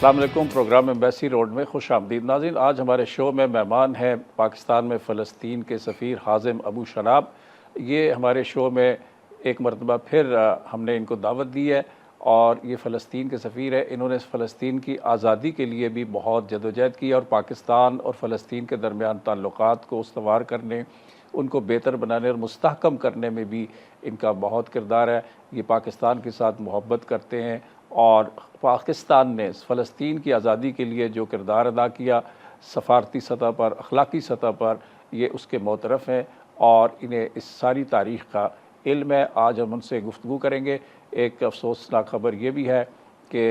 अस्सलाम वालेकुम। Programme embassy road में खुश आमदीद नाज़रीन। आज हमारे शो में मेहमान हैं पाकिस्तान में फ़लस्तीन के सफ़ीर हाज़िम अबू शनाब। ये हमारे शो में एक मरतबा फिर हमने इनको दावत दी है और ये फ़लस्तीन के सफ़ीर है। इन्होंने फ़लस्तीन की आज़ादी के लिए भी बहुत जदोजहद की और पाकिस्तान और फ़लस्तीन के दरमियान ताल्लुक़ात को उस्तवार करने, उनको बेहतर बनाने और मुस्तहकम करने में भी इनका बहुत किरदार है। ये पाकिस्तान के साथ मोहब्बत करते हैं और पाकिस्तान ने फ़लस्तीन की आज़ादी के लिए जो किरदार अदा किया सफ़ारती सतह पर, अखलाकी सतह पर, ये उसके मोतरफ़ हैं और इन्हें इस सारी तारीख़ का इल्म है। आज हम उनसे गुफ्तगू करेंगे। एक अफसोसनाक ख़बर ये भी है कि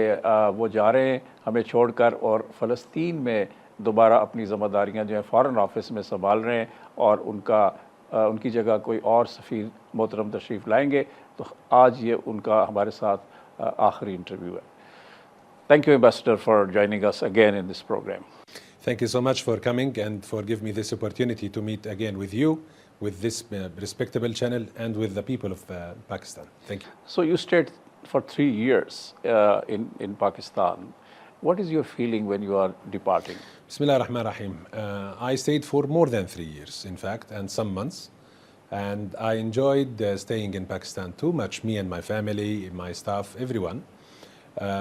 वो जा रहे हैं हमें छोड़कर और फ़लस्तीन में दोबारा अपनी ज़िम्मेदारियाँ जो हैं फ़ॉरेन ऑफिस में संभाल रहे हैं और उनकी जगह कोई और सफ़ीर मोहतरम तशरीफ़ लाएँगे। तो आज ये उनका हमारे साथ आखिरी इंटरव्यू है। Thank you, Ambassador, for joining us again in this program. Thank you so much for coming and for giving me this opportunity to meet again with you, with this respectable channel, and with the people of Pakistan. Thank you. So you stayed for 3 years in Pakistan. What is your feeling when you are departing? Bismillah ar-Rahman ar-Rahim. I stayed for more than 3 years, in fact, and some months. And I enjoyed staying in Pakistan too much, me and my family, my staff, everyone.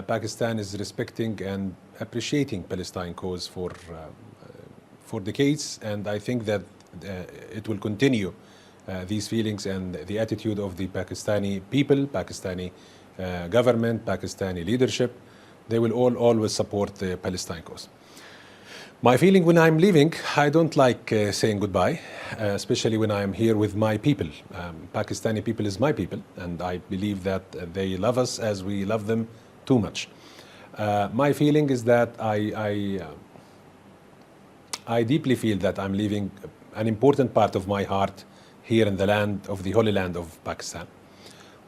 Pakistan is respecting and appreciating Palestine cause for decades, and I think that it will continue these feelings and the attitude of the Pakistani people, Pakistani government, Pakistani leadership. They will all always support the Palestine cause. My feeling when I'm leaving, I don't like saying goodbye, especially when I'm here with my people. Pakistani people is my people, and I believe that they love us as we love them too much. My feeling is that I deeply feel that I'm leaving an important part of my heart here in the land of the Holy Land of Pakistan.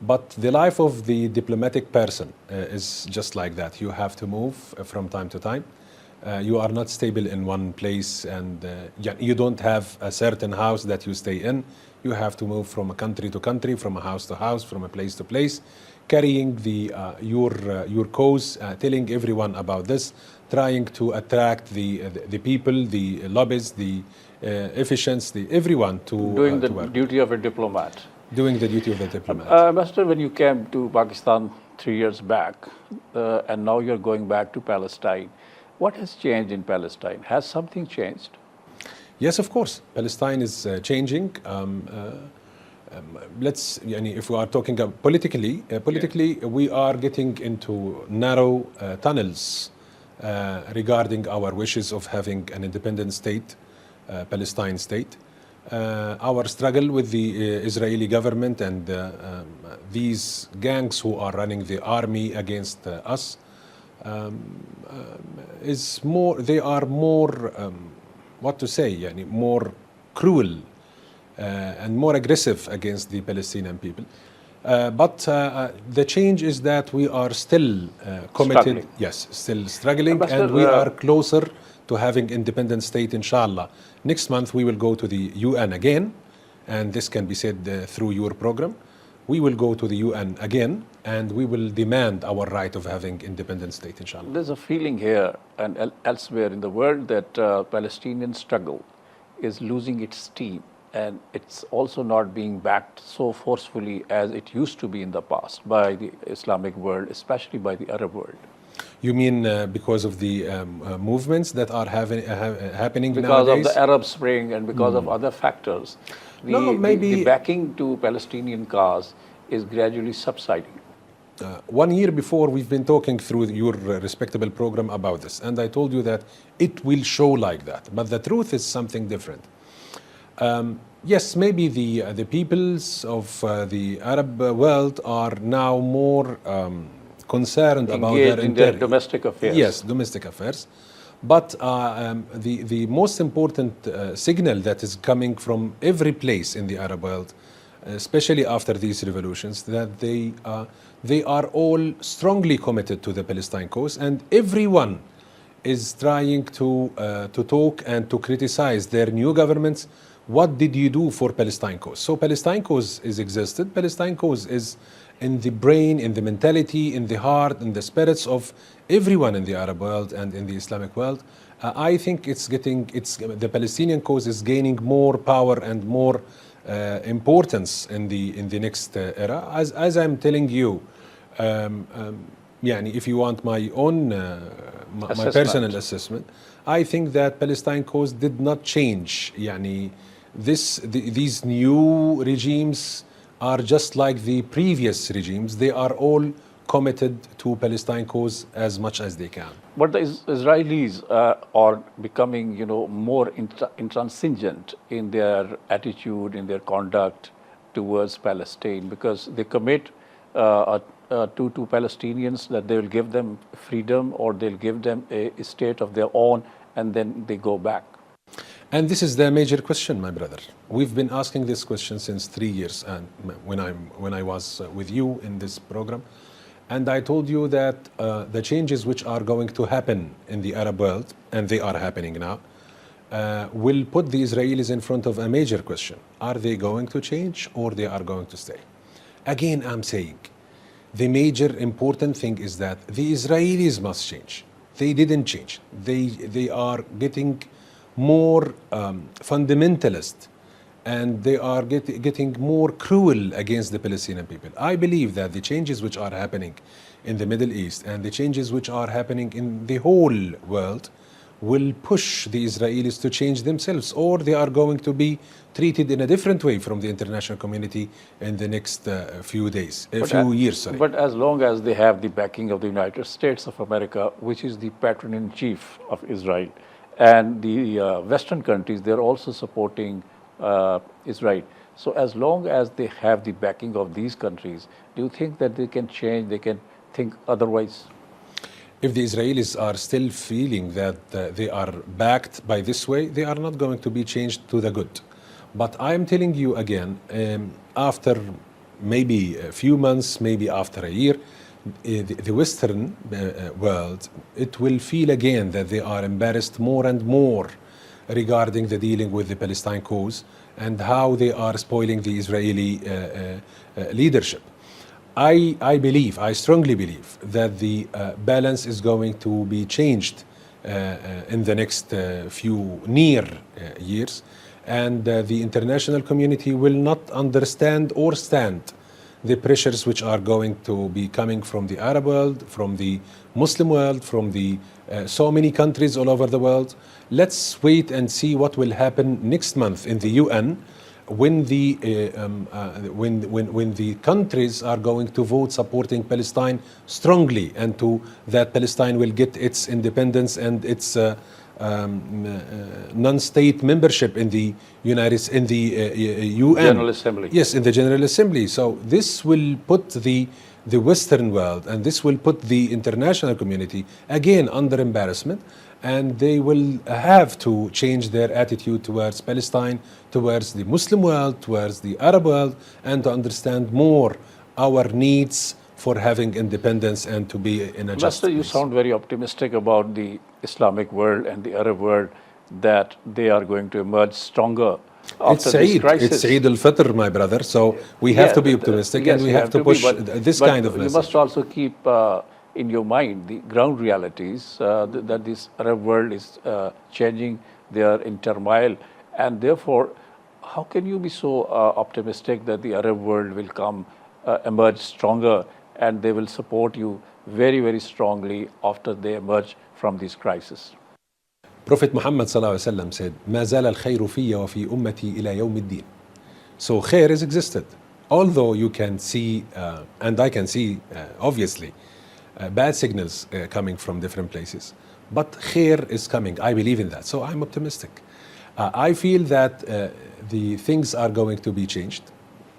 But the life of the diplomatic person is just like that. You have to move from time to time. You are not stable in one place, and you don't have a certain house that you stay in. You have to move from country to country, from a house to house, from a place to place, carrying your cause, telling everyone about this, trying to attract the people, the lobbyists, the efficients, everyone to doing the work. duty of a diplomat. Doing the duty of the diplomat. Ambassador, when you came to Pakistan 3 years back, and now you're going back to Palestine, what has changed in Palestine? Has something changed? Yes, of course. Palestine is changing. If we are talking politically, we are getting into narrow tunnels regarding our wishes of having an independent state, Palestine state. Our struggle with the Israeli government and these gangs who are running the army against us is more. They are more, more cruel and more aggressive against the Palestinian people. But the change is that we are still committed. Struggling. Yes, still struggling, Ambassador, and we are closer to having independent state, inshallah. Next month we will go to the UN again, and this can be said through your program. We will go to the UN again, and we will demand our right of having independent state, inshallah. There's a feeling here and elsewhere in the world that Palestinian struggle is losing its steam, and it's also not being backed so forcefully as it used to be in the past by the Islamic world, especially by the Arab world. You mean because of the movements that are happening because nowadays? of the Arab Spring and because of other factors, the backing to Palestinian cause is gradually subsiding. 1 year before, we've been talking through your respectable program about this, and I told you that it will show like that, but the truth is something different. Yes, maybe the peoples of the Arab world are now more concerned about their domestic affairs. Yes, domestic affairs. But the most important signal that is coming from every place in the Arab world, especially after these revolutions, that they are all strongly committed to the Palestine cause, and everyone is trying to talk and to criticize their new governments. What did you do for Palestine cause? So Palestine cause is existed. Palestine cause is in the brain, in the mentality, in the heart, in the spirits of everyone in the Arab world and in the Islamic world. I think the Palestinian cause is gaining more power and more importance in the next era. As I'm telling you, if you want my own my personal assessment, I think that Palestine cause did not change. These new regimes are just like the previous regimes. They are all committed to Palestine cause as much as they can. But the Israelis are becoming, more intransigent in their attitude, in their conduct towards Palestine, because they commit to Palestinians that they will give them freedom or they'll give them a state of their own, and then they go back. And this is the major question, my brother. We've been asking this question since 3 years, and when I was with you in this program. And I told you that the changes which are going to happen in the Arab world, and they are happening now, will put the Israelis in front of a major question. Are they going to change or they are going to stay? Again, I'm saying, the major important thing is that the Israelis must change. They didn't change. They are getting more fundamentalist, and they are getting more cruel against the Palestinian people. I believe that the changes which are happening in the Middle East and the changes which are happening in the whole world will push the Israelis to change themselves, or they are going to be treated in a different way from the international community in the next few years. But as long as they have the backing of the United States of America, which is the patron-in-chief of Israel, and the Western countries, they're also supporting Israel. So as long as they have the backing of these countries, do you think that they can change, they can think otherwise? If the Israelis are still feeling that they are backed by this way, they are not going to be changed to the good. But I am telling you again, after maybe a few months, maybe after a year, the Western world, it will feel again that they are embarrassed more and more regarding the dealing with the Palestine cause and how they are spoiling the Israeli leadership. I strongly believe that the balance is going to be changed in the next few near years, and the international community will not understand or stand the pressures which are going to be coming from the Arab world, from the Muslim world, from the so many countries all over the world. Let's wait and see what will happen next month in the UN when the countries are going to vote supporting Palestine strongly, and to that Palestine will get its independence and its non-state membership in the UN General Assembly. Yes, in the General Assembly. So this will put the Western world, and this will put the international community again under embarrassment, and they will have to change their attitude towards Palestine, towards the Muslim world, towards the Arab world, and to understand more our needs for having independence and to be in a just place. You place. Sound very optimistic about the Islamic world and the Arab world, that they are going to emerge stronger after this crisis. It's Eid al-Fitr, my brother, so we have to be optimistic, and we have to push this kind of message. You must also keep in your mind the ground realities that this Arab world is changing, they are in turmoil, and therefore, how can you be so optimistic that the Arab world will emerge stronger, and they will support you very, very strongly after they emerge from this crisis? Prophet Muhammad ﷺ said, ما زال الخير في وفي أمتي إلى يوم الدين. So khair is existed. Although you can see, and I can see, obviously, bad signals coming from different places. But khair is coming. I believe in that. So I'm optimistic. I feel that the things are going to be changed.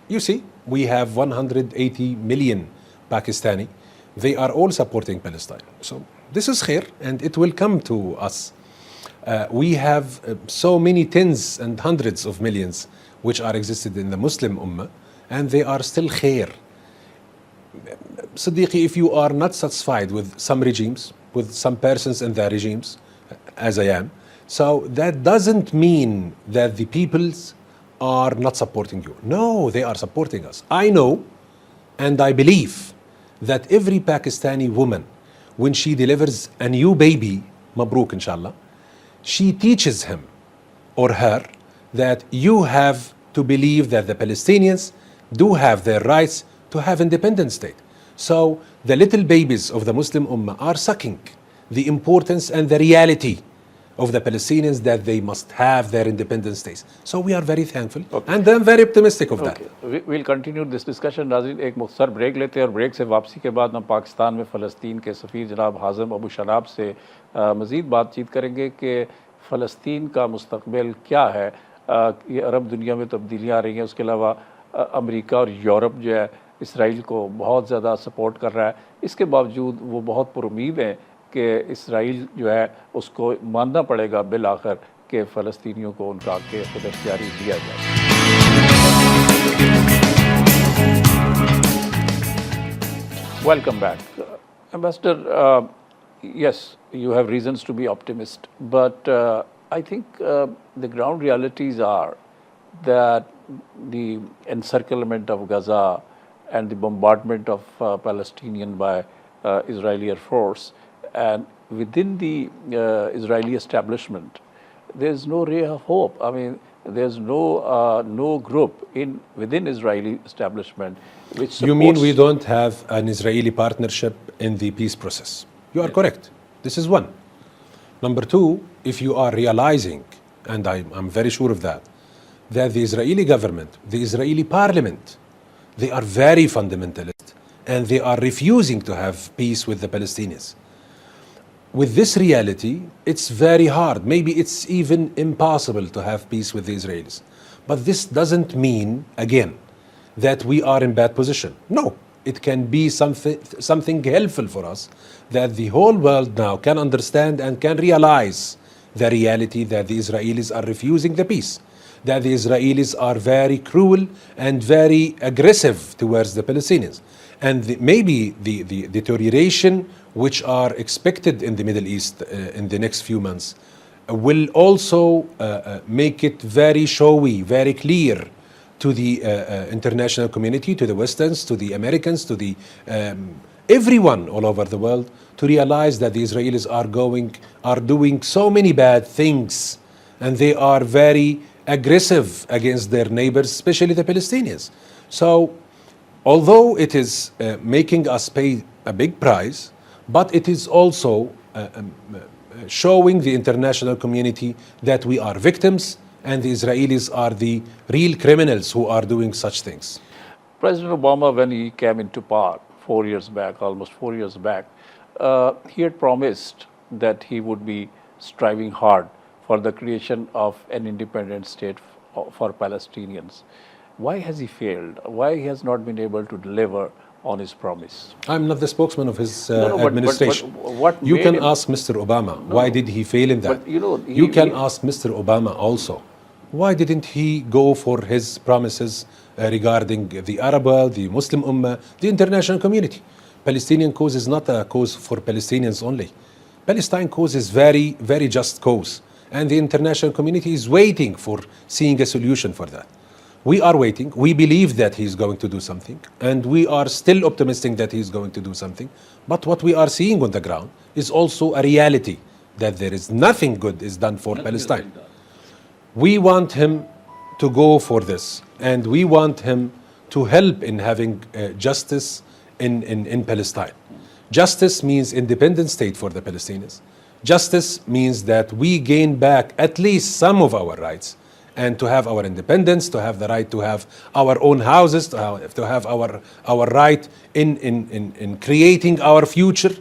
You see, we have 180 million Pakistani. They are all supporting Palestine. So this is khair, and it will come to us. We have so many tens and hundreds of millions which are existed in the Muslim Ummah, and they are still khair. Siddiqui, if you are not satisfied with some regimes, with some persons in the regimes, as I am, so that doesn't mean that the peoples are not supporting you. No, they are supporting us. I know And I believe that every Pakistani woman, when she delivers a new baby, Mabruk inshallah, she teaches him or her that you have to believe that the Palestinians do have their rights to have independent state. So the little babies of the Muslim Ummah are sucking the importance and the reality of the Palestinians that they must have their independent states. So we are very thankful and I'm very optimistic of that. We'll continue this discussion. नाज़रीन एक मुख्तसर break लेते हैं और break से वापसी के बाद हम पाकिस्तान में फ़लस्तीन के सफ़ीर जनाब हाज़िम अबू शनाब से मज़ीद बातचीत करेंगे कि फ़लस्तीन का मुस्तक़बिल क्या है। ये अरब दुनिया में तब्दीलियाँ आ रही हैं, उसके अलावा अमेरिका और यूरोप जो है इसराइल को बहुत ज़्यादा सपोर्ट कर रहा है। इसके बावजूद वो बहुत पुरुमीद हैं कि इसराइल जो है उसको मानना पड़ेगा बिल आखिर कि फ़लस्तीनियों को उनका हक़ खुद इख्तियारी दिया जाए। Welcome back. Ambassador, yes, you have reasons to be optimist, but I think the ground realities are that the encirclement of Gaza and the bombardment of Palestinian by Israeli Air Force, and within the Israeli establishment, there's no ray of hope. I mean, there's no group within Israeli establishment which supports. You mean we don't have an Israeli partnership in the peace process? You are correct. This is one. Number two, if you are realizing, and I'm very sure of that the Israeli government, the Israeli parliament, they are very fundamentalist and they are refusing to have peace with the Palestinians. With this reality, it's very hard. Maybe it's even impossible to have peace with the Israelis. But this doesn't mean, again, that we are in bad position. No, it can be something helpful for us, that the whole world now can understand and can realize the reality that the Israelis are refusing the peace, that the Israelis are very cruel and very aggressive towards the Palestinians. And maybe the deterioration which are expected in the Middle East in the next few months will also make it very showy, very clear to the international community, to the Westerns, to the Americans, to the everyone all over the world, to realize that the Israelis are doing so many bad things, and they are very aggressive against their neighbors, especially the Palestinians. So, although it is making us pay a big price, but it is also showing the international community that we are victims and the Israelis are the real criminals who are doing such things. President Obama, when he came into power 4 years back, almost 4 years back, he had promised that he would be striving hard for the creation of an independent state for Palestinians. Why has he failed? Why he has not been able to deliver on his promise? I'm not the spokesman of his administration. What you can ask Mr. Obama. Why did he fail in that? But, you know, you can ask Mr. Obama also. Why didn't he go for his promises regarding the Arab world, the Muslim Ummah, the international community? Palestinian cause is not a cause for Palestinians only. Palestine cause is very, very just cause. And the international community is waiting for seeing a solution for that. We are waiting. We believe that he's going to do something. And we are still optimistic that he's going to do something. But what we are seeing on the ground is also a reality that there is nothing good is done for Palestine. We want him to go for this. And we want him to help in having justice in Palestine. Justice means independent state for the Palestinians. Justice means that we gain back at least some of our rights and to have our independence, to have the right to have our own houses, to have our right in creating our future,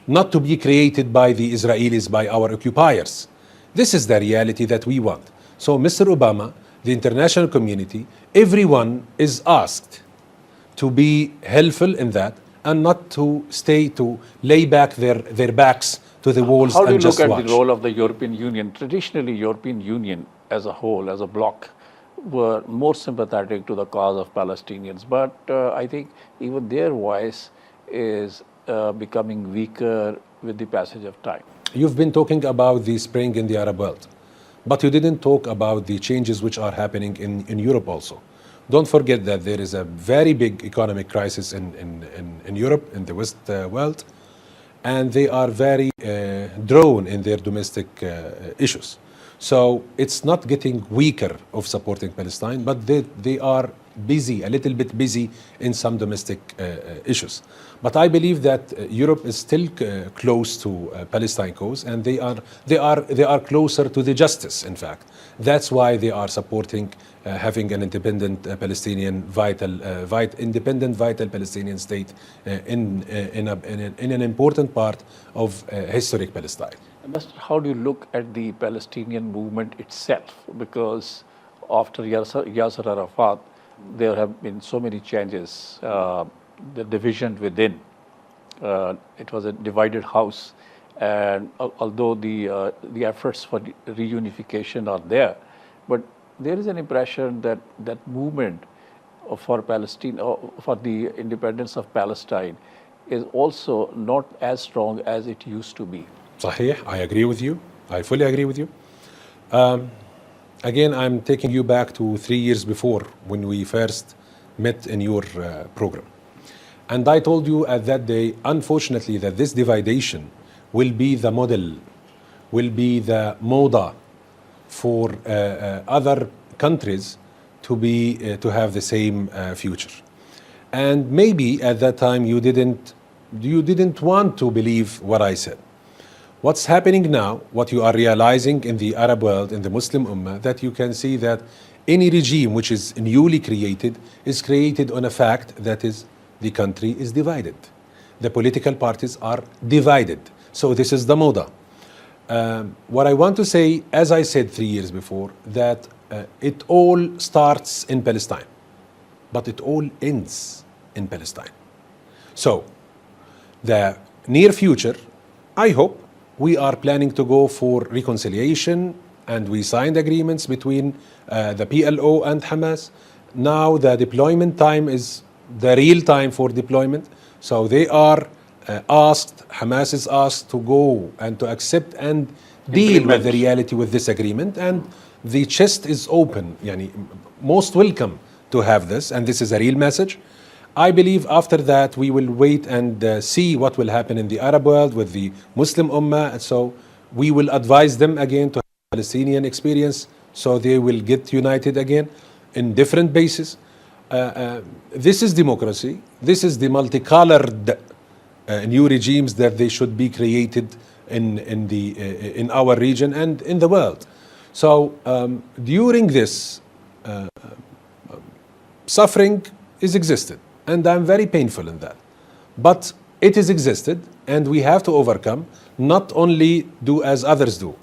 not to be created by the Israelis, by our occupiers. This is the reality that we want. So Mr. Obama, the international community, everyone is asked to be helpful in that and not to lay back their backs to the walls and just watch. How do you look at the role of the European Union? Traditionally, European Union as a whole, as a bloc, were more sympathetic to the cause of Palestinians. But I think even their voice is becoming weaker with the passage of time. You've been talking about the spring in the Arab world, but you didn't talk about the changes which are happening in Europe also. Don't forget that there is a very big economic crisis in Europe, in the West world, and they are very drawn in their domestic issues. So it's not getting weaker of supporting Palestine, but they are busy, a little bit busy in some domestic issues. But I believe that Europe is still close to Palestine cause, and they are closer to the justice. In fact, that's why they are supporting having an independent Palestinian independent vital Palestinian state in an important part of historic Palestine. Ambassador, how do you look at the Palestinian movement itself? Because after Yasser Arafat, there have been so many changes. The division within, it was a divided house, and although the efforts for reunification are there, but there is an impression that that movement for Palestine, for the independence of Palestine, is also not as strong as it used to be. صحيح, I agree with you. I fully agree with you. Again, I'm taking you back to 3 years before when we first met in your program. And I told you at that day, unfortunately, that this dividation will be the model, will be the moda for other countries to have the same future. And maybe at that time you didn't want to believe what I said. What's happening now, what you are realizing in the Arab world, in the Muslim Ummah, that you can see that any regime which is newly created is created on a fact that is the country is divided. The political parties are divided. So this is the moda. What I want to say, as I said 3 years before, that it all starts in Palestine, but it all ends in Palestine. So the near future, I hope, we are planning to go for reconciliation, and we signed agreements between the PLO and Hamas. Now the deployment time is the real time for deployment. So they are Hamas is asked to go and to accept and deal with the reality with this agreement, and the chest is open. Yani, most welcome to have this, and this is a real message. I believe after that we will wait and see what will happen in the Arab world with the Muslim Ummah, and so we will advise them again to have a Palestinian experience, so they will get united again in different bases. This is democracy. This is the multicolored new regimes that they should be created in our region and in the world. So during this, suffering is existed, and I'm very painful in that. But it is existed, and we have to overcome, not only do as others do.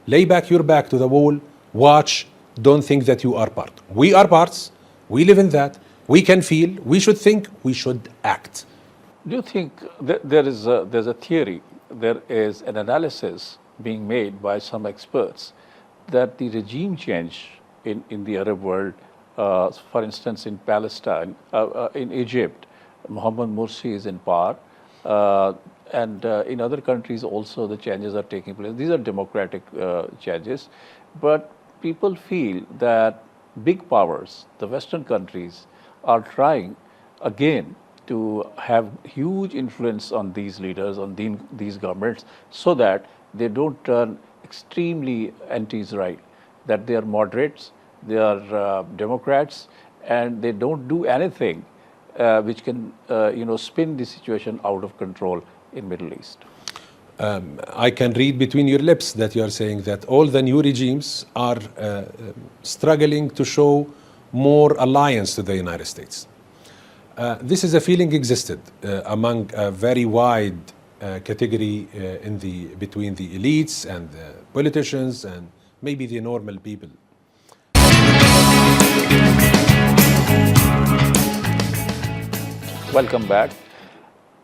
Lay back your back to the wall, watch, don't think that you are part. We are parts, we live in that, we can feel, we should think, we should act. Do you think that there's a theory, there is an analysis being made by some experts that the regime change in the Arab world, for instance, in Palestine, in Egypt, Mohammed Morsi is in power, and in other countries also the changes are taking place. These are democratic changes, but people feel that big powers, the Western countries, are trying again to have huge influence on these leaders, on these governments, so that they don't turn extremely anti-Israel, that they are moderates, they are Democrats, and they don't do anything which can spin the situation out of control in Middle East. I can read between your lips that you are saying that all the new regimes are struggling to show more alliance to the United States. This is a feeling existed among a very wide category between the elites and the politicians and maybe the normal people. Welcome back.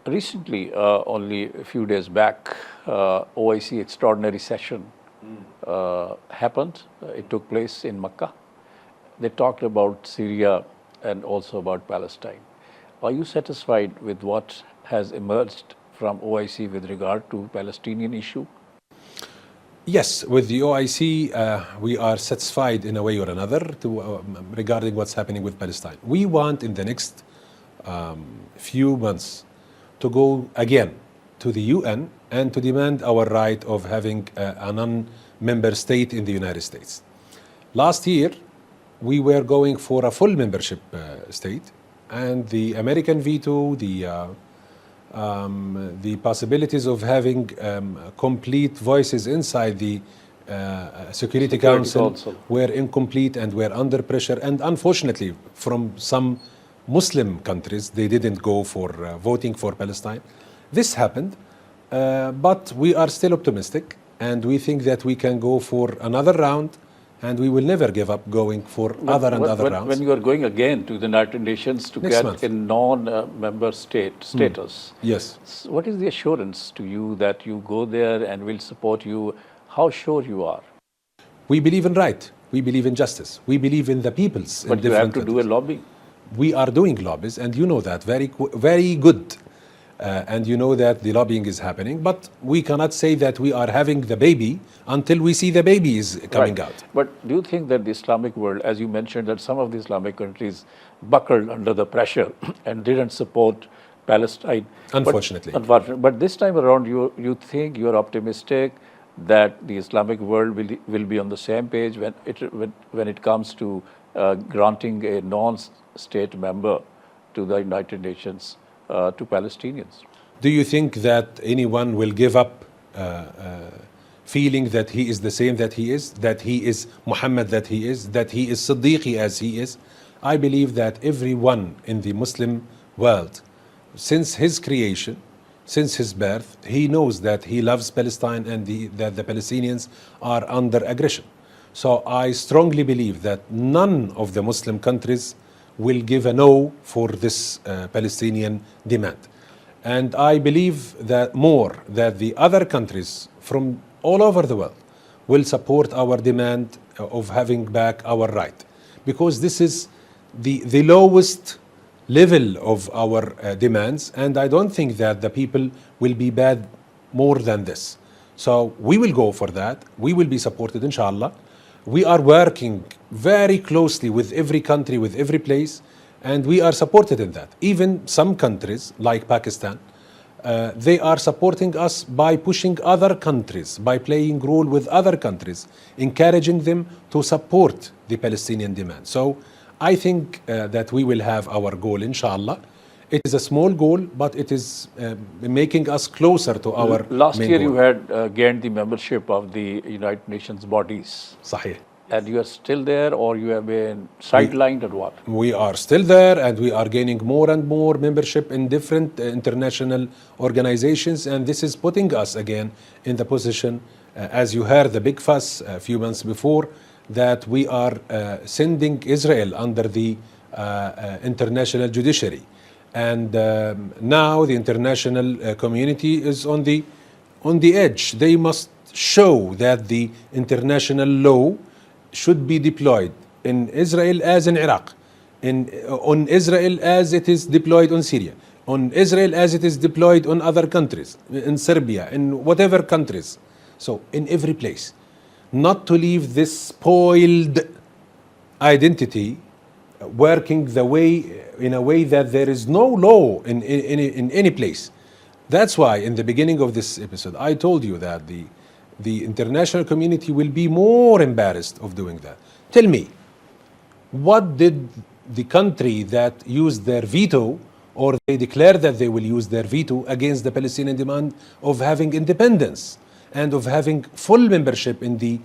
Recently, only a few days back, OIC extraordinary session happened. It took place in Makkah. They talked about Syria and also about Palestine. Are you satisfied with what has emerged from OIC with regard to Palestinian issue? Yes, with the OIC, we are satisfied in a way or another regarding what's happening with Palestine. We want in the next few months to go again to the UN and to demand our right of having a non-member state in the United States. Last year, we were going for a full membership state, and the American veto, the possibilities of having complete voices inside the Security Council were incomplete and were under pressure. And unfortunately, from some Muslim countries, they didn't go for voting for Palestine. This happened, but we are still optimistic, and we think that we can go for another round, and we will never give up going for other rounds. When you are going again to the United Nations to get a non-member status, yes. What is the assurance to you that you go there and will support you? How sure you are? We believe in right. We believe in justice. We believe in the peoples. But you have to do a lobbying. We are doing lobbies, and you know that very good. And you know that the lobbying is happening, but we cannot say that we are having the baby until we see the baby is coming out. But do you think that the Islamic world, as you mentioned, that some of the Islamic countries buckled under the pressure and didn't support Palestine? Unfortunately. But this time around, you think, you're optimistic that the Islamic world will be on the same page when it comes to granting a non-state member to the United Nations to Palestinians. Do you think that anyone will give up feeling that he is the same that he is Muhammad that he is Siddiqi as he is? I believe that everyone in the Muslim world, since his creation, since his birth, he knows that he loves Palestine and that the Palestinians are under aggression. So I strongly believe that none of the Muslim countries will give a no for this Palestinian demand. And I believe that the other countries from all over the world will support our demand of having back our right. Because this is the lowest level of our demands, and I don't think that the people will be bad more than this. So we will go for that. We will be supported, inshallah. We are working very closely with every country, with every place, and we are supported in that. Even some countries, like Pakistan, they are supporting us by pushing other countries, by playing role with other countries, encouraging them to support the Palestinian demand. So I think that we will have our goal, inshallah. It is a small goal, but it is making us closer to our Last main year goal. you had gained the membership of the United Nations bodies. Sahih. And you are still there, or you have been sidelined, or what? We are still there, and we are gaining more and more membership in different international organizations, and this is putting us again in the position, as you heard the big fuss a few months before, that we are sending Israel under the international judiciary. And now the international community is on the edge. They must show that the international law should be deployed in Israel as in Iraq, on Israel as it is deployed on Syria, on Israel as it is deployed on other countries, in Serbia, in whatever countries. So in every place. Not to leave this spoiled identity working in a way that there is no law in any place. That's why in the beginning of this episode, I told you that the international community will be more embarrassed of doing that. Tell me, what did the country that used their veto, or they declared that they will use their veto against the Palestinian demand of having independence and of having full membership in the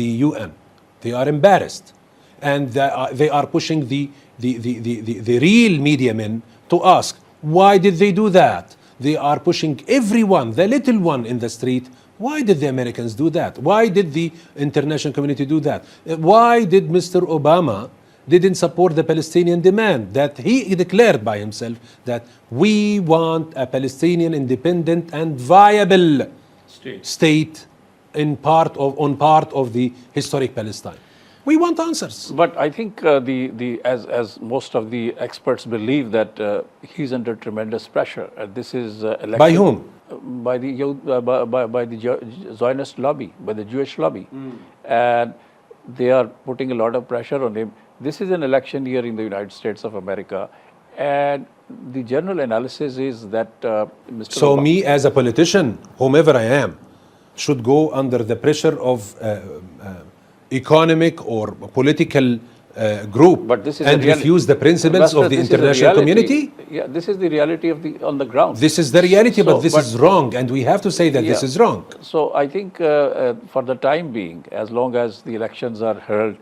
UN? They are embarrassed. And they are pushing the real media men to ask, why did they do that? They are pushing everyone, the little one in the street. Why did the Americans do that? Why did the international community do that? Why did Mr. Obama didn't support the Palestinian demand that he declared by himself that we want a Palestinian independent and viable state on part of the historic Palestine? We want answers. But I think as most of the experts believe that he's under tremendous pressure. This is election By whom? By the by the Zionist lobby, by the Jewish lobby, and they are putting a lot of pressure on him. This is an election year in the United States of America, and the general analysis is that Mr. So me as a politician, whomever I am, should go under the pressure of economic or political group But this is and the reality. refuse the principles Ambassador, of the this is the international reality. community? Yeah, this is the reality of the on the ground. This is the reality, So, but this is wrong, and we have to say that this Yeah. is wrong. So I think for the time being, as long as the elections are held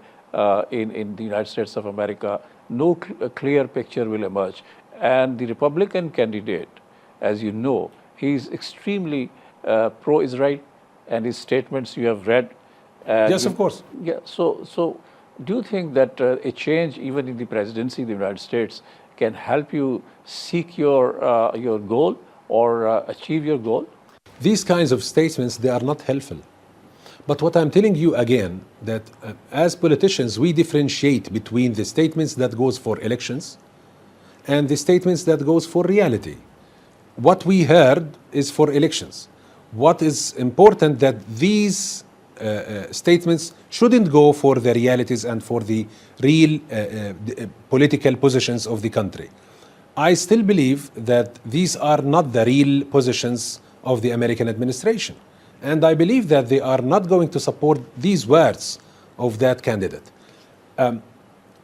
in the United States of America, no clear picture will emerge. And the Republican candidate, as you know, he's extremely pro-Israel, and his statements you have read. Yes, of course. Yeah. So do you think that a change even in the presidency of the United States can help you seek your goal or achieve your goal? These kinds of statements, they are not helpful. But what I'm telling you again, that as politicians, we differentiate between the statements that goes for elections and the statements that goes for reality. What we heard is for elections. What is important that these statements shouldn't go for the realities and for the real political positions of the country. I still believe that these are not the real positions of the American administration. And I believe that they are not going to support these words of that candidate.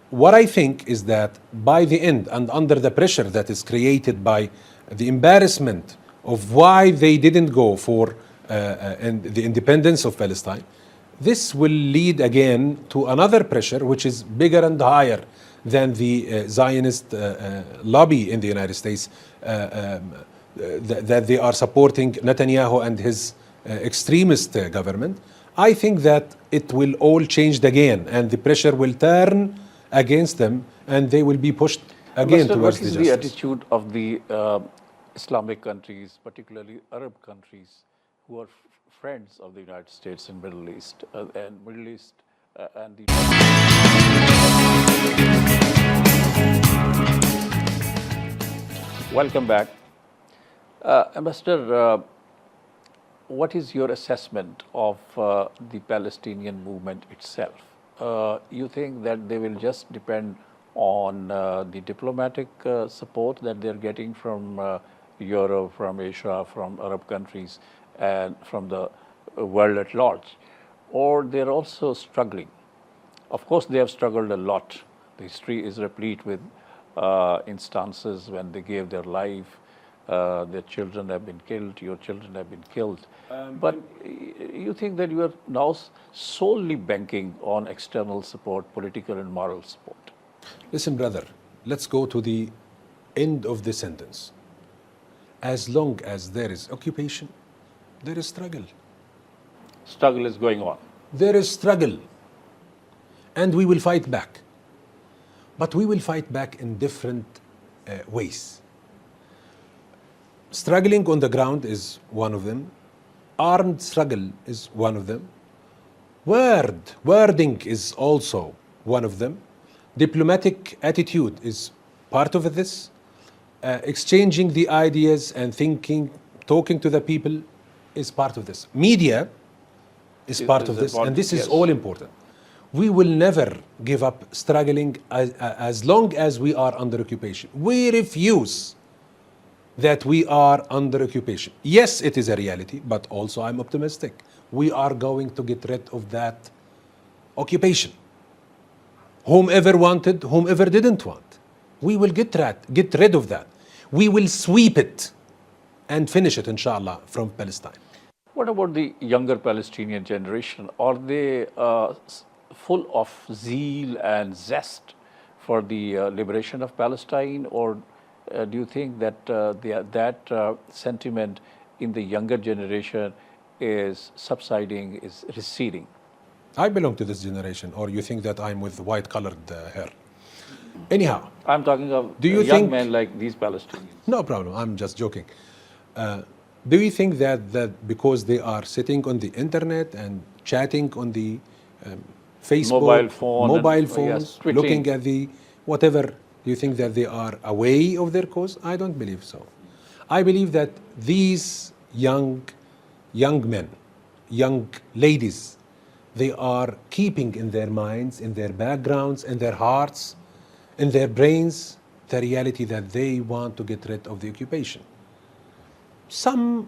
What I think is that by the end, and under the pressure that is created by the embarrassment of why they didn't go for the independence of Palestine, this will lead again to another pressure which is bigger and higher than the Zionist lobby in the United States, that they are supporting Netanyahu and his extremist government. I think that it will all change again, and the pressure will turn against them, and they will be pushed again towards the justice. What is the attitude of the Islamic countries, particularly Arab countries, who are friends of the United States and Middle East and the Welcome back. Ambassador, what is your assessment of the Palestinian movement itself? You think that they will just depend on the diplomatic support that they're getting from Europe, from Asia, from Arab countries, and from the world at large, or they're also struggling? Of course, they have struggled a lot. The history is replete with instances when they gave their life, their children have been killed, your children have been killed. But you think that you are now solely banking on external support, political and moral support? Listen, brother, let's go to the end of the sentence. As long as there is occupation, there is struggle. Struggle is going on. There is struggle. And we will fight back. But we will fight back in different ways. Struggling on the ground is one of them. Armed struggle is one of them. Wording is also one of them. Diplomatic attitude is part of this. Exchanging the ideas and thinking, talking to the people is part of this. Media is part of this, and this is all important. We will never give up struggling as long as we are under occupation. We refuse that we are under occupation. Yes, it is a reality, but also I'm optimistic. We are going to get rid of that occupation. Whomever wanted, whomever didn't want. We will get rid of that. We will sweep it and finish it, inshallah, from Palestine. What about the younger Palestinian generation? Are they full of zeal and zest for the liberation of Palestine, or do you think that that sentiment in the younger generation is subsiding, is receding? I belong to this generation, or you think that I'm with white-colored hair? Anyhow, I'm talking of young men like these Palestinians. No problem, I'm just joking. Do you think that because they are sitting on the internet and chatting on the Facebook, mobile phone, phones, yes, looking tweeting. at the whatever. Do you think that they are away of their cause? I don't believe so. I believe that these young men, young ladies, they are keeping in their minds, in their backgrounds, in their hearts, in their brains, the reality that they want to get rid of the occupation. Some,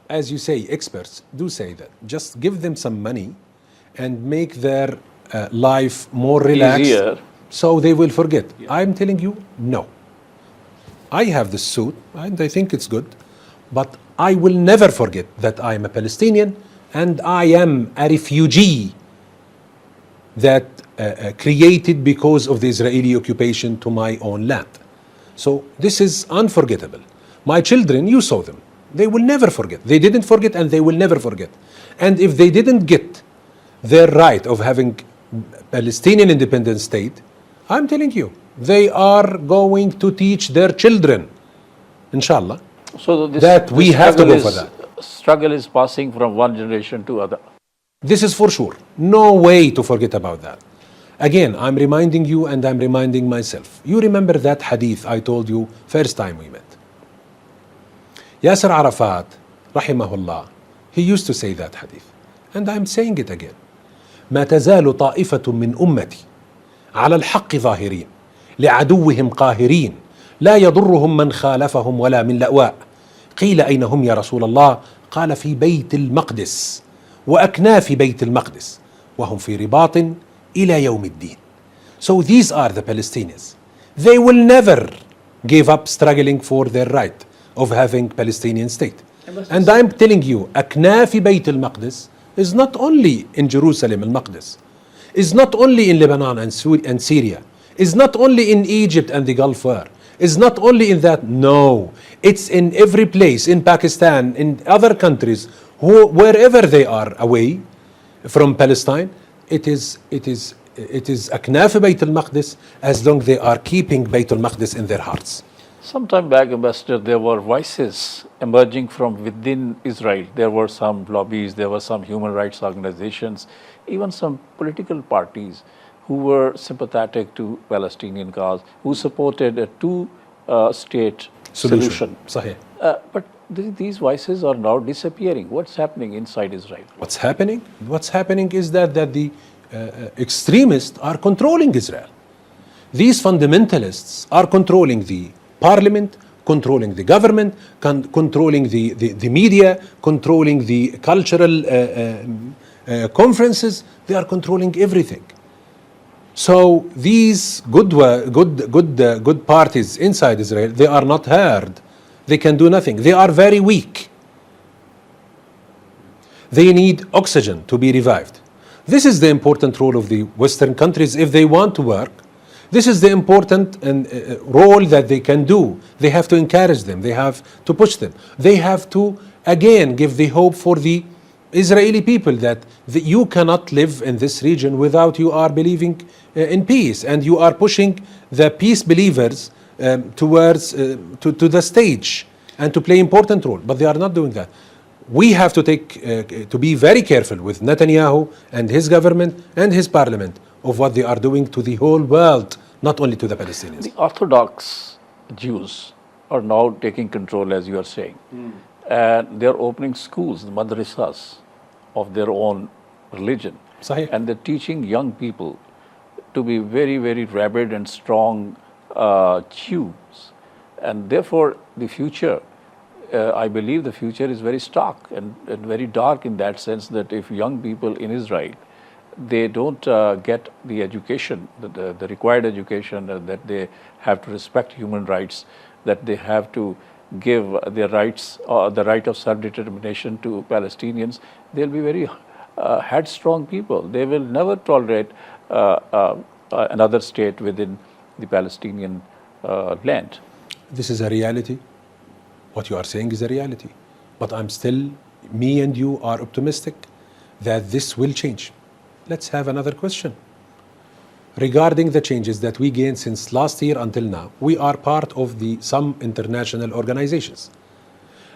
as you say, experts do say that. Just give them some money and make their life more relaxed, Easier. so they will forget. I'm telling you, no. I have this suit and I think it's good, but I will never forget that I am a Palestinian and I am a refugee that created because of the Israeli occupation to my own land. So this is unforgettable. My children, you saw them. They will never forget. They didn't forget and they will never forget. And if they didn't get their right of having Palestinian independent state, I'm telling you, they are going to teach their children, inshallah, So this, that we this have to struggle go for is- that. Struggle is passing from one generation to other. This is for sure. No way to forget about that. Again, I'm reminding you and I'm reminding myself. You remember that hadith I told you first time we met. Yasser Arafat, rahimahullah, he used to say that hadith. And I'm saying it again. ما تزال طائفة من أمتي على الحق ظاهرين لعدوهم قاهرين لا يضرهم من خالفهم ولا من لأواء. قيل أين هم يا رسول الله؟ قال في بيت المقدس وأكناف بيت المقدس وهم في رباط إلى يوم الدين. So these are the Palestinians. They will never give up struggling for their right of having Palestinian state. And I'm telling you, أكناف بيت المقدس is not only in Jerusalem, al-Maqdis, is not only in Lebanon and Syria, is not only in Egypt and the Gulf War, is not only in that. No, it's in every place, in Pakistan, in other countries, wherever they are away from Palestine. It is Aknaf Bayt al-Maqdis, as long they are keeping Bayt al-Maqdis in their hearts. Sometime back, Ambassador, there were voices emerging from within Israel. There were some lobbies, there were some human rights organizations, even some political parties who were sympathetic to Palestinian cause, who supported a two-state solution. Sahih. But these voices are now disappearing. What's happening inside Israel? What's happening? What's happening is that the extremists are controlling Israel. These fundamentalists are controlling the parliament, controlling the government, controlling the media, controlling the cultural conferences. They are controlling everything. So these good parties inside Israel, they are not heard. They can do nothing. They are very weak. They need oxygen to be revived. This is the important role of the Western countries if they want to work. This is the important role that they can do. They have to encourage them. They have to push them. They have to, again, give the hope for the Israeli people that you cannot live in this region without you are believing in peace, and you are pushing the peace believers towards to the stage and to play important role. But they are not doing that. We have to to be very careful with Netanyahu and his government and his parliament of what they are doing to the whole world, not only to the Palestinians. The Orthodox Jews are now taking control, as you are saying. And they're opening schools, madrasas, of their own religion. Sahih. And they're teaching young people to be very, very rabid and strong Jews. And therefore, the future, I believe the future is very stark and very dark in that sense that if young people in Israel, they don't get the education, the required education, that they have to respect human rights, that they have to give their rights, the right of self-determination to Palestinians, they'll be very headstrong people. They will never tolerate another state within the Palestinian land. This is a reality. What you are saying is a reality. But I'm still, me and you are optimistic that this will change. Let's have another question. Regarding the changes that we gained since last year until now, we are part of some international organizations.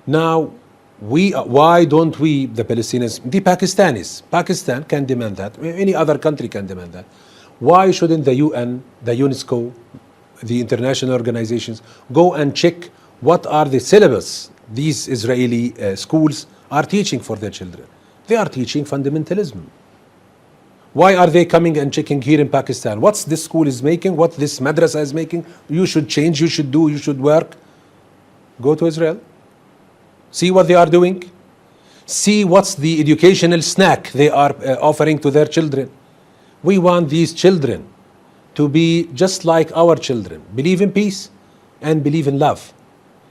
Now, Why don't we, the Palestinians, the Pakistanis, Pakistan can demand that, any other country can demand that. Why shouldn't the UN, the UNESCO, the international organizations go and check what are the syllabus these Israeli schools are teaching for their children? They are teaching fundamentalism. Why are they coming and checking here in Pakistan? What's this school is making? What this madrasa is making? You should change, you should do, you should work. Go to Israel. See what they are doing. See what's the educational snack they are offering to their children. We want these children to be just like our children. Believe in peace and believe in love.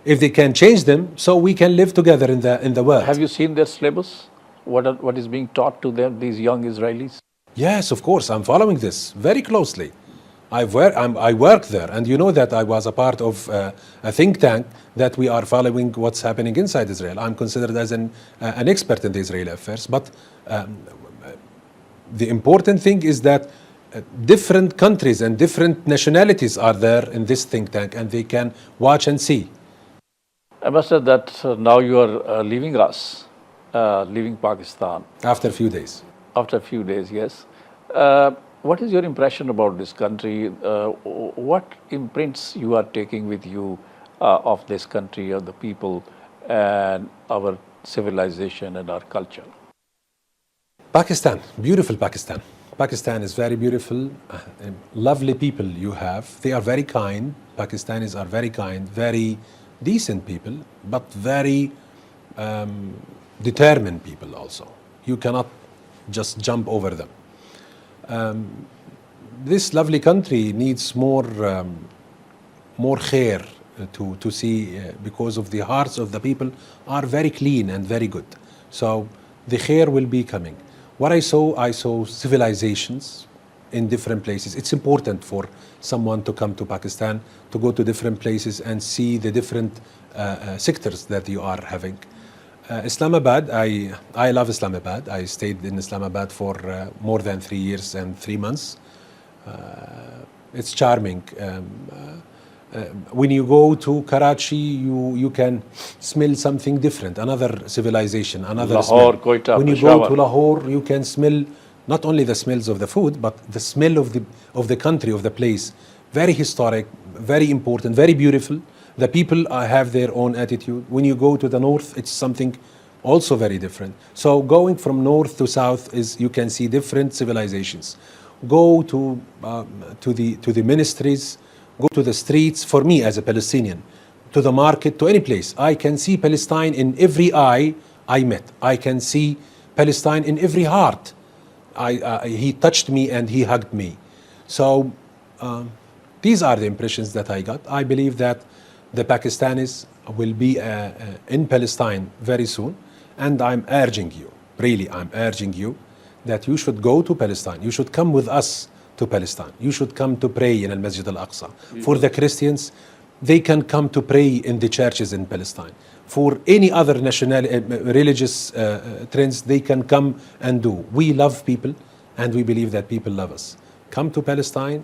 If they can change them, so we can live together in the world. Have you seen their syllabus? What is being taught to them, these young Israelis? Yes, of course. I'm following this very closely. I work there, and you know that I was a part of a think tank that we are following what's happening inside Israel. I'm considered as an expert in the Israeli affairs, but the important thing is that different countries and different nationalities are there in this think tank, and they can watch and see. Ambassador, that now you are leaving us, leaving Pakistan. After a few days. After a few days, yes. What is your impression about this country? What imprints you are taking with you of this country, of the people, and our civilization and our culture? Pakistan, beautiful Pakistan. Pakistan is very beautiful, lovely people you have. They are very kind. Pakistanis are very kind, very decent people, but very determined people also. You cannot just jump over them. This lovely country needs more khair to see, because of the hearts of the people are very clean and very good. So the khair will be coming. What I saw civilizations in different places. It's important for someone to come to Pakistan, to go to different places and see the different sectors that you are having. Islamabad, I love Islamabad. I stayed in Islamabad for more than 3 years and 3 months. It's charming. When you go to Karachi, you can smell something different, another civilization, another Lahore, smell. Quetta, When you Peshawar. go to Lahore, you can smell not only the smells of the food, but the smell of the country, of the place. Very historic, very important, very beautiful. The people have their own attitude. When you go to the north, it's something also very different. So going from north to south is, you can see different civilizations. Go to the ministries, go to the streets. For me as a Palestinian, to the market, to any place, I can see Palestine in every eye I met. I can see Palestine in every heart. He touched me and he hugged me. So these are the impressions that I got. I believe that the Pakistanis will be in Palestine very soon, and I'm urging you, really I'm urging you, that you should go to Palestine. You should come with us to Palestine. You should come to pray in Al-Masjid Al-Aqsa. For the Christians, they can come to pray in the churches in Palestine. For any other religious trends, they can come and do. We love people, and we believe that people love us. Come to Palestine.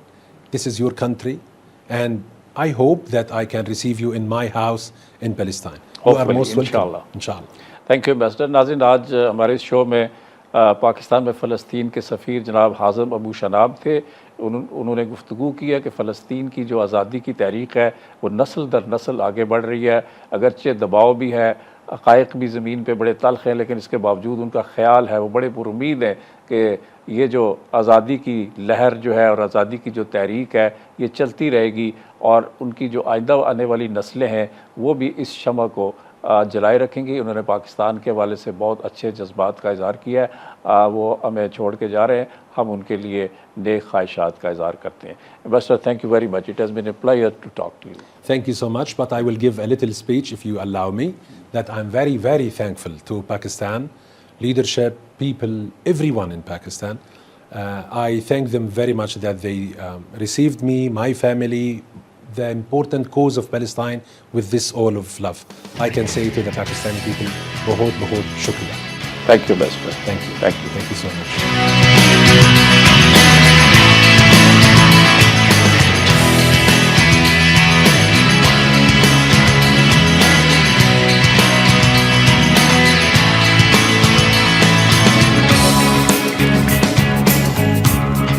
This is your country, and I hope that I can receive you in my house in Palestine. You are most welcome. Inshallah. Thank you ambassador. नाज़रीन, आज हमारे इस show में पाकिस्तान में फ़लस्तीन के सफ़ीर जनाब हाज़िम अबू शनाब थे। उन्होंने गुफ्तगू की है कि फ़लस्तीन की जो आज़ादी की तहरीक है वो नस्ल दर नस्ल आगे बढ़ रही है। अगरचे दबाव भी है, हक़ाइक़ भी ज़मीन पे बड़े तल्ख़ हैं, लेकिन इसके बावजूद उनका ख़्याल है, वो बड़े पुरुमीद हैं कि ये जो आज़ादी की लहर जो है और आज़ादी की जो तहरीक है ये चलती रहेगी, और उनकी जो आइंदा आने वाली नस्लें हैं वो भी इस शम्अ को जलाए रखेंगी। उन्होंने पाकिस्तान के हवाले से बहुत अच्छे जज्बात का इज़हार किया है। वो हमें छोड़ के जा रहे हैं, हम उनके लिए नेक ख्वाहिशात का इज़हार करते हैं। Ambassador, thank you very much. It has been a pleasure to talk to you. Thank you so much, but I will give a little speech, if you allow me, that I'm very, very thankful to Pakistan, leadership, people, everyone in Pakistan. I thank them very much that they received me, my family, the important cause of Palestine with this all of love. I can say to the Pakistani people, bahut bahut shukriya. Thank you, Ambassador. Thank you. Thank you. Thank you so much.